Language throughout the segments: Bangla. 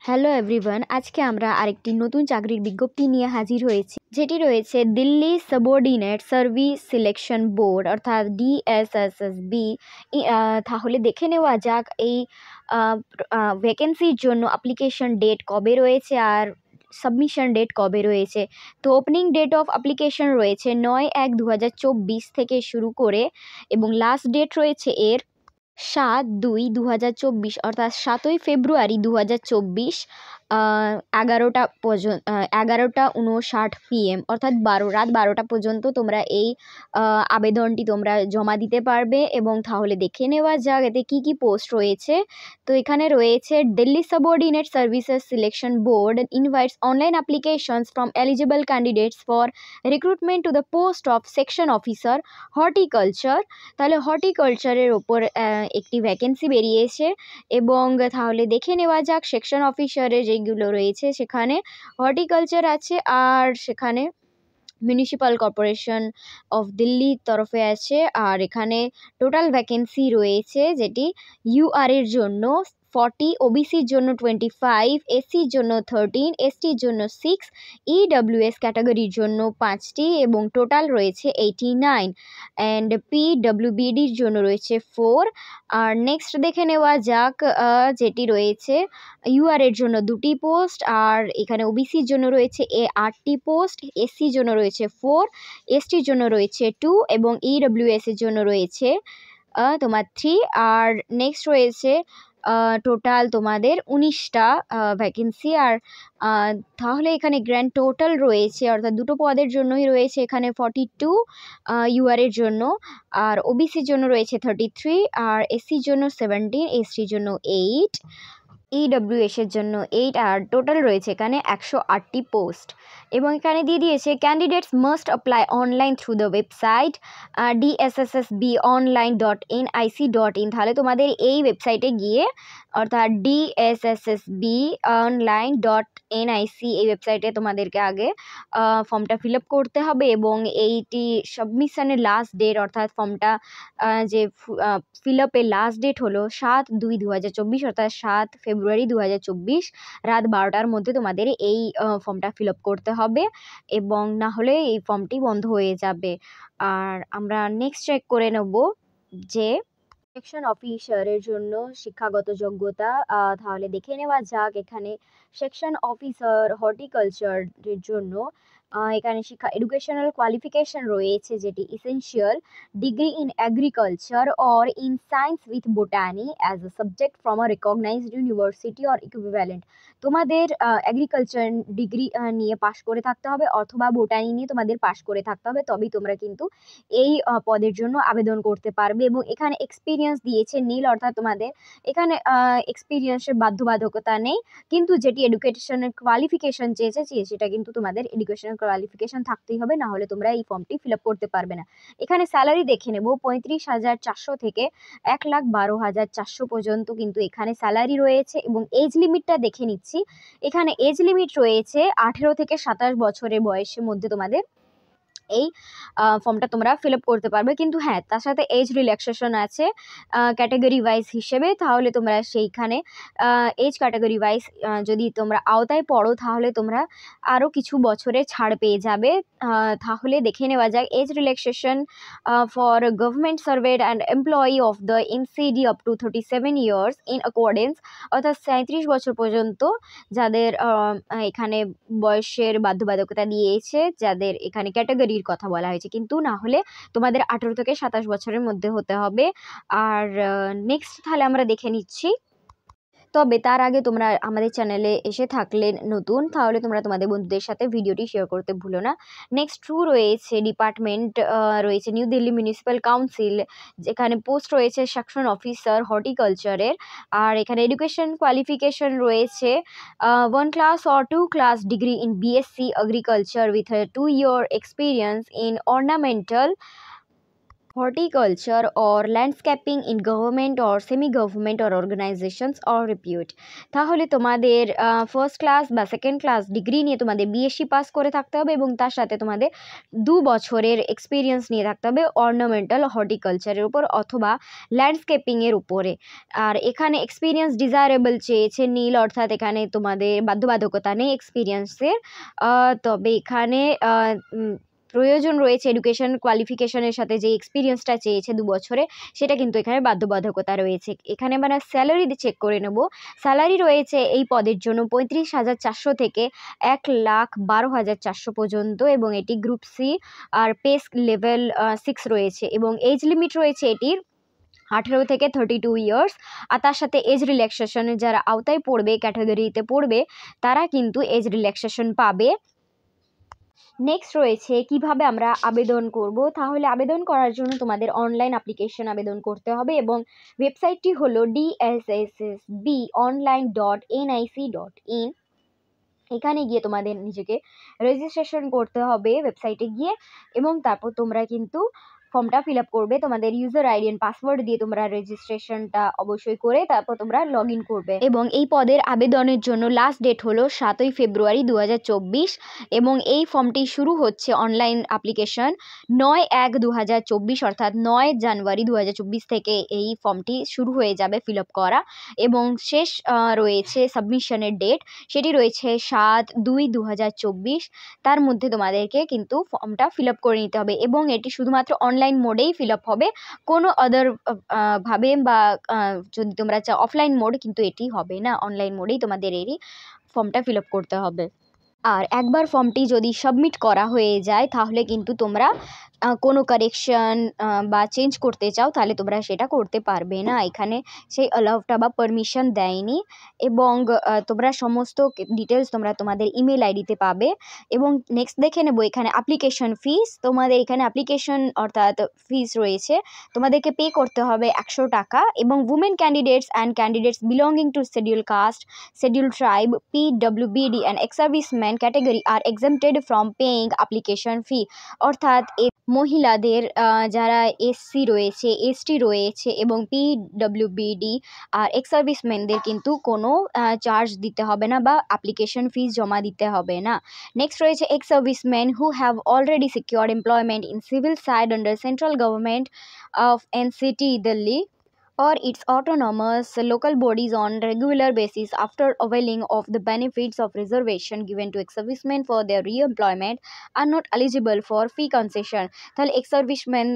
হ্যালো এভরিওয়ান, আজকে আমরা আরেকটি নতুন চাকরির বিজ্ঞপ্তি নিয়ে হাজির হয়েছি, যেটি রয়েছে Delhi subordinate service selection board অর্থাৎ DSSSB। তাহলে দেখে নেওয়া যাক এই ভ্যাকেন্সির জন্য অ্যাপ্লিকেশন ডেট কবে রয়েছে আর সাবমিশন ডেট কবে রয়েছে। তো ওপেনিং ডেট অফ অ্যাপ্লিকেশন রয়েছে 9/1/2024 থেকে শুরু করে এবং লাস্ট ডেট রয়েছে এর 7/2/2024 অর্থাৎ 7ই ফেব্রুয়ারি 2024 11:59 PM অর্থাৎ রাত 12টা পর্যন্ত তোমরা এই আবেদনটি তোমরা জমা দিতে পারবে। এবং তাহলে দেখে নেওয়া যাক এতে কী কী পোস্ট রয়েছে। তো এখানে রয়েছে Delhi subordinate services selection board invites online applications from eligible candidates for recruitment to the post of section officer horticulture. তাহলে হর্টিকালচারের ওপর একটি ভ্যাকেন্সি বেরিয়েছে এবং তাহলে দেখে নেওয়া যাক সেকশন অফিসারে যেগুলো রয়েছে সেখানে হর্টিকালচার আছে আর সেখানে মিউনিসিপ্যাল কর্পোরেশন অফ দিল্লির তরফে আছে। আর এখানে টোটাল ভ্যাকেন্সি রয়েছে যেটি UR এর জন্য 40, ওবিসির জন্য 25, এসসির জন্য 13, এসটির জন্য 6, EWS ক্যাটাগরির জন্য 5টি এবং টোটাল রয়েছে 89 অ্যান্ড PWBDর জন্য রয়েছে 4। আর নেক্সট দেখে নেওয়া যাক যেটি রয়েছে UR এর জন্য 2টি পোস্ট আর এখানে ওবিসির জন্য রয়েছে 8টি পোস্ট, এসসির জন্য রয়েছে 4, এসটির জন্য রয়েছে 2 এবং EWS এর জন্য রয়েছে তোমার 3। আর নেক্সট রয়েছে টোটাল তোমাদের 19টা ভ্যাকেন্সি। আর তাহলে এখানে গ্র্যান্ড টোটাল রয়েছে অর্থাৎ দুটো পদের জন্যই রয়েছে এখানে 42 UR এর জন্য, আর ওবিসির জন্য রয়েছে 33, আর এসসির জন্য 17, এসটির জন্য 8, EWS এর জন্য 8 আর টোটাল রয়েছে এখানে 108টি পোস্ট। এবং এখানে দিয়ে দিয়েছে candidates must apply online through the website dssbonline.nic.in। তাহলে তোমাদের এই ওয়েবসাইটে গিয়ে অর্থাৎ dssbonline.nic এই ওয়েবসাইটে তোমাদেরকে আগে ফর্মটা ফিল আপ করতে হবে এবং এইটি সাবমিশনের লাস্ট ডেট অর্থাৎ ফর্মটা যে ফিল আপের লাস্ট ডেট হলো 7/2/2024 অর্থাৎ 7 ফেব্রুয়ারি 2024 রাত 12টার মধ্যে তোমাদের এই ফর্মটা ফিল আপ করতে হবে এবং না হলে এই ফর্মটি বন্ধ হয়ে যাবে। আর আমরা নেক্সট চেক করে নেব যে সেকশন অফিসারের জন্য শিক্ষাগত যোগ্যতা। তাহলে দেখে নেওয়া যাক এখানে সেকশন অফিসার হর্টিকালচারের জন্য এখানে শিক্ষা এডুকেশনাল কোয়ালিফিকেশন রয়েছে যেটি essential degree in agriculture or in science with botany as a subject from a recognized university or equivalent. তোমাদের এগ্রিকালচার ডিগ্রি নিয়ে পাশ করে থাকতে হবে অথবা বোটানি নিয়ে তোমাদের পাশ করে থাকতে হবে, তবেই তোমরা কিন্তু এই পদের জন্য আবেদন করতে পারবে। এবং এখানে এক্সপিরিয়েন্স দিয়েছে নীল অর্থাৎ তোমাদের এখানে এক্সপিরিয়েন্সের বাধ্যবাধকতা নেই, কিন্তু যেটি এডুকেশনের কোয়ালিফিকেশন চেয়েছে সেটা কিন্তু তোমাদের এডুকেশনাল কোয়ালিফিকেশন থাকতেই হবে, না হলে তোমরা এই ফর্মটি ফিল আপ করতে পারবে না। এখানে স্যালারি দেখে নেব 35,400 থেকে 1,12,400 পর্যন্ত কিন্তু এখানে স্যালারি রয়েছে। এবং এজ লিমিটটা দেখে নিচ্ছি, এখানে এজ লিমিট রয়েছে 18 থেকে 27 বছরের বয়সের মধ্যে তোমাদের এই ফর্মটা তোমরা ফিল আপ করতে পারবে। কিন্তু হ্যাঁ, তার সাথে এজ রিল্যাক্সেশন আছে ক্যাটাগরি ওয়াইজ হিসেবে। তাহলে তোমরা সেইখানে এজ ক্যাটাগরি ওয়াইজ যদি তোমরা আওতায় পড়ো তাহলে তোমরা আরও কিছু বছরের ছাড় পেয়ে যাবে। তাহলে দেখে নেওয়া যায় age relaxation for government servant and employee of the MCD up to 37 years in accordance অর্থাৎ 37 বছর পর্যন্ত যাদের এখানে বয়সের বাধ্যবাধকতা দিয়েছে, যাদের এখানে ক্যাটাগরির কথা বলা হয়েছে, কিন্তু না হলে তোমাদের 18 থেকে 27 বছরের মধ্যে হতে হবে। আর নেক্সট তাহলে আমরা দেখে নিচ্ছি। তবে তার আগে তোমরা আমাদের চ্যানেলে এসে থাকলে নতুন, তাহলে তোমরা তোমাদের বন্ধুদের সাথে ভিডিওটি শেয়ার করতে ভুলো না। নেক্সট রয়েছে ডিপার্টমেন্ট রয়েছে নিউ দিল্লি মিউনিসিপ্যাল কাউন্সিল, যেখানে পোস্ট রয়েছে সেকশন অফিসার হর্টিকালচারের। আর এখানে এডুকেশন কোয়ালিফিকেশন রয়েছে 1 class or 2 class degree in BSc agriculture with 2 year experience in ornamental horticulture or landscaping in government or semi-government or organizations or repute। তাহলে তোমাদের ফার্স্ট ক্লাস বা সেকেন্ড ক্লাস ডিগ্রি নিয়ে তোমাদের বিএসসি পাস করে থাকতে হবে এবং তার সাথে তোমাদের 2 বছরের এক্সপিরিয়েন্স নিয়ে থাকতে হবে অর্নামেন্টাল হর্টিকালচারের উপর অথবা ল্যান্ডস্কেপিংয়ের উপরে। আর এখানে এক্সপিরিয়েন্স ডিজায়ারেবল চেয়েছে নীল, অর্থাৎ এখানে তোমাদের বাধ্যবাধকতা নেই এক্সপিরিয়েন্সের। তবে এখানে প্রয়োজন রয়েছে এডুকেশন কোয়ালিফিকেশনের সাথে যে এক্সপিরিয়েন্সটা চেয়েছে 2 বছরে, সেটা কিন্তু এখানে বাধ্যবাধকতা রয়েছে। এখানে মানে স্যালারি চেক করে নেব। স্যালারি রয়েছে এই পদের জন্য 35,400 থেকে 1,12,400 পর্যন্ত এবং এটি গ্রুপ সি আর পেস লেভেল 6 রয়েছে এবং এজ লিমিট রয়েছে এটির 18 থেকে 32 ইয়ার্স। আর তার সাথে এজ রিল্যাক্সেশনের যারা আওতায় পড়বে, ক্যাটাগরিতে পড়বে, তারা কিন্তু এজ রিল্যাক্সেশন পাবে। নেক্সট রয়েছে কিভাবে আমরা আবেদন করব। তাহলে আবেদন করার জন্য তোমাদের অনলাইন অ্যাপ্লিকেশন আবেদন করতে হবে এবং ওয়েবসাইটটি হলো dssbonline.nic.in। এখানে গিয়ে তোমাদের নিজেকে রেজিস্ট্রেশন করতে হবে ওয়েবসাইটে গিয়ে এবং তারপর তোমরা কিন্তু ফর্মটা ফিল আপ করবে। তোমাদের ইউজার আইডি এন্ড পাসওয়ার্ড দিয়ে তোমরা রেজিস্ট্রেশনটা অবশ্যই করে তারপর তোমরা লগ ইন করবে এবং এই পদের আবেদনের জন্য লাস্ট ডেট হলো 7ই ফেব্রুয়ারি 2024 এবং এই ফর্মটি শুরু হচ্ছে অনলাইন অ্যাপ্লিকেশন 9/1/2024 অর্থাৎ 9 জানুয়ারি 2024 থেকে এই ফর্মটি শুরু হয়ে যাবে ফিল আপ করা এবং শেষ রয়েছে সাবমিশনের ডেট, সেটি রয়েছে 7/2/2024। তার মধ্যে তোমাদেরকে কিন্তু ফর্মটা ফিল আপ করে নিতে হবে এবং এটি শুধুমাত্র অনলাইন মোডেই ফিল আপ হবে, কোনো আদার ভাবে বা যদি তোমরা চাও অফলাইন মোড, কিন্তু এটি হবে না, অনলাইন মোডেই তোমাদের এরই ফর্মটা ফিল আপ করতে হবে। আর একবার ফর্মটি যদি সাবমিট করা হয়ে যায় তাহলে কিন্তু তোমরা কোনো কারেকশন বা চেঞ্জ করতে চাও তাহলে তোমরা সেটা করতে পারবে না, এখানে সেই অ্যালাউটা বা পারমিশন দেয়নি এবং তোমরা সমস্ত ডিটেলস তোমরা তোমাদের ইমেল আইডিতে পাবে। এবং নেক্সট দেখে নেব এখানে অ্যাপ্লিকেশন ফিস। তোমাদের এখানে অ্যাপ্লিকেশন অর্থাৎ ফিস রয়েছে, তোমাদেরকে পে করতে হবে 100 টাকা এবং women candidates and candidates belonging to schedule caste, schedule tribe, PWBD and ex serviceman category আর exempted from paying application fee. অর্থাৎ মহিলাদের যারা এসসি রয়েছে, এসটি রয়েছে এবং পিডব্লিউবিডি আর এক্স সার্ভিসম্যানদের কিন্তু কোনো চার্জ দিতে হবে না বা অ্যাপ্লিকেশন ফিস জমা দিতে হবে না। নেক্সট রয়েছে ex serviceman who have already secured employment in civil side under central government of NCT Delhi or its autonomous local bodies on regular basis after availing of the benefits of reservation given to ex-servicemen for their re-employment are not eligible for fee concession। তাহলে ex-servicemen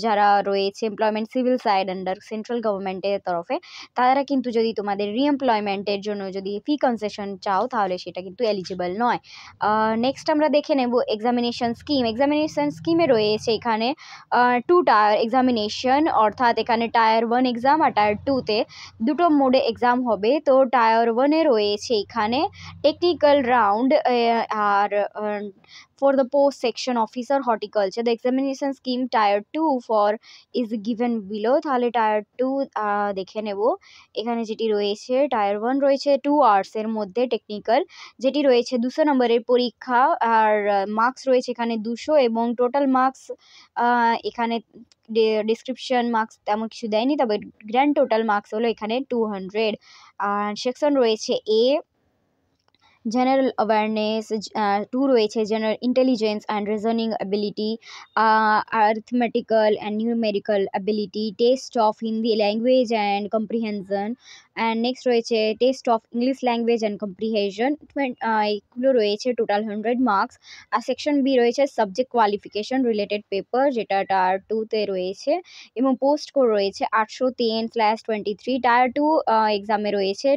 যারা রয়েছে employment civil side under central গভর্নমেন্টের তরফে, তারা কিন্তু যদি তোমাদের রিএমপ্লয়মেন্টের জন্য যদি ফি কনসেশন চাও তাহলে সেটা কিন্তু এলিজিবল নয়। নেক্সট আমরা দেখে নেব এক্সামিনেশন স্কিম। এক্সামিনেশন স্কিমে রয়েছে এখানে 2 টায়ার এক্সামিনেশন, অর্থাৎ এখানে টায়ার 1 এক্সাম আর টায়ার 2তে দুটো মোডে এক্সাম হবে। তো টায়ার 1-এ রয়েছে এখানে টেকনিক্যাল রাউন্ড আর for the post section officer horticulture the examination scheme tier 2 for is given below। তাহলে টায়ার 2 দেখে নেব। এখানে যেটি রয়েছে টায়ার 1 রয়েছে 2 আওয়ার্সের মধ্যে টেকনিক্যাল, যেটি রয়েছে 200 নম্বরের পরীক্ষা আর মার্কস রয়েছে এখানে 200 এবং টোটাল মার্কস এখানে ডিসক্রিপশন মার্কস তেমন কিছু দেয়নি, তবে গ্র্যান্ড টোটাল মার্কস হলো এখানে 200। আর সেকশন রয়েছে এ general awareness, 2 রয়েছে general intelligence and reasoning ability, arithmetical and numerical ability, test of Hindi language and comprehension, and next রয়েছে test of English language and comprehension, এগুলো রয়েছে টোটাল 100 মার্কস। আর সেকশন বি রয়েছে সাবজেক্ট কোয়ালিফিকেশন রিলেটেড পেপার, যেটা টায়ার 2তে রয়েছে এবং পোস্ট কোড রয়েছে 810/23 টায়ার 2 এক্সামে রয়েছে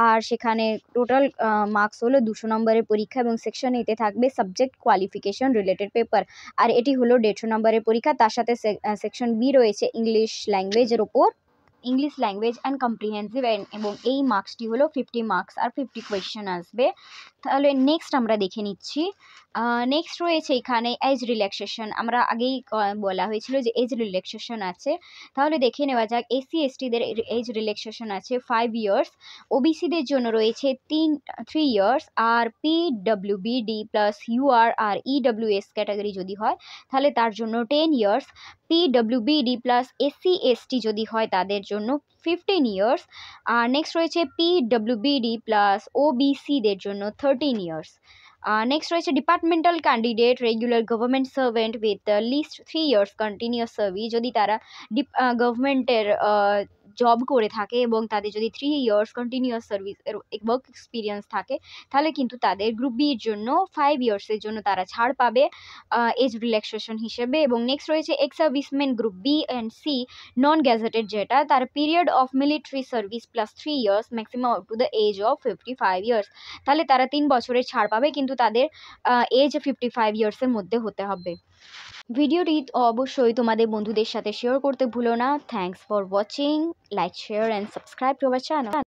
আর সেখানে টোটাল মার্কস হলো 200 নম্বরের পরীক্ষা এবং সেকশন এতে থাকবে সাবজেক্ট কোয়ালিফিকেশন রিলেটেড পেপার আর এটি হলো 150 নম্বরের পরীক্ষা। তার সাথে সেকশন বি রয়েছে ইংলিশ ল্যাঙ্গুয়েজের ওপর, ইংলিশ ল্যাঙ্গুয়েজ অ্যান্ড কম্প্রিহেন্সিভ এবং এই মার্কসটি হলো 50 মার্কস আর 50 কোয়েশ্চেন আসবে। তাহলে নেক্সট আমরা দেখে নিচ্ছি। নেক্সট রয়েছে এখানে এজ রিল্যাক্সেশন। আমরা আগেই বলা হয়েছিল যে এজ রিল্যাক্সেশন আছে, তাহলে দেখে নেওয়া যাক। এসসি এসটিদের এজ রিল্যাক্সেশন আছে 5 ইয়ার্স, ওবিসিদের জন্য রয়েছে 3 ইয়ার্স আর পিডব্লিউবিডি প্লাস ইউআর আর ইডব্লিউএস ক্যাটাগরি যদি হয় তাহলে তার জন্য 10 ইয়ার্স, পিডব্লিউবিডি প্লাস এসসি এসটি যদি হয় তাদের জন্য 15 ইয়ার্স। আর নেক্সট রয়েছে পিডব্লিউবিডি প্লাস ওবিসিদের জন্য 13 ইয়ার্স। নেক্সট রয়েছে departmental candidate regular government servant with least 3 years continuous service, যদি তারা গভর্নমেন্টের জব করে থাকে এবং তাদের যদি 3 years continuous service work experience থাকে, তাহলে কিন্তু তাদের গ্রুপ বির জন্য 5 ইয়ার্সের জন্য তারা ছাড় পাবে এজ রিল্যাক্সেশন হিসেবে। এবং নেক্সট রয়েছে ex serviceman group B and C non gazetted, যেটা তার period of military service plus 3 years maximum up to the age of 55 years, তাহলে তারা 3 বছরের ছাড় পাবে, কিন্তু তাদের এজ 55 ইয়ার্সের মধ্যে হতে হবে। ভিডিওটি অবশ্যই তোমাদের বন্ধুদের সাথে শেয়ার করতে ভুলো না। Thanks for watching, like share and subscribe to our channel.